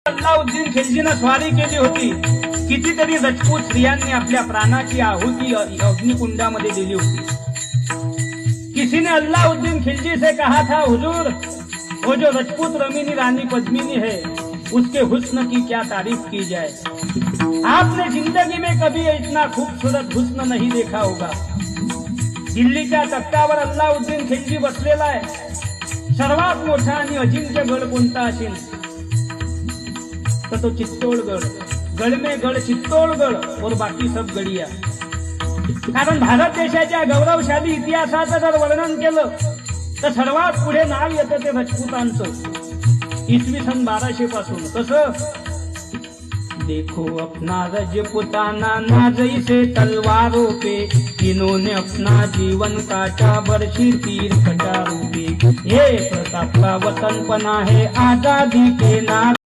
अल्लाउद्दीन खिलजीनं स्वारी केली होती, कितीतरी रजपूत स्त्रियांनी आपल्या प्राणाची आहुती अग्निकुंडामध्ये दिली होती। किसी ने अल्लाउद्दीन खिलजी से कहा था, हुजूर वो जो रजपूत रमीनी रानी पद्मिनी है उसके हुस्न की क्या तारीफ की जाए। आपने जिंदगी में कभी इतना खूबसूरत हुस्न नहीं देखा होगा। दिल्लीच्या तख्तावर अल्लाउद्दीन खिलजी बसलेला आहे। सर्वात मोठा आणि अजिंक्य गड कोणता असेल तर तो चित्तोडगड। गड में गड चित्तोडगड और बाकी सब गडिया। कारण भारत देशाच्या गौरवशाली इतिहासाचं जर वर्णन केलं तर सर्वात पुढे नाव येतं ते रजपुतांचं, इसवी सन 1200 पासून। कसं? देखो अपना रजपुताना ना जैसे तलवारों पे, इन्होंने अपना जीवन काटा बरछी तीर कटारों पे। ये प्रताप का वतन पना है आजादी के नाम।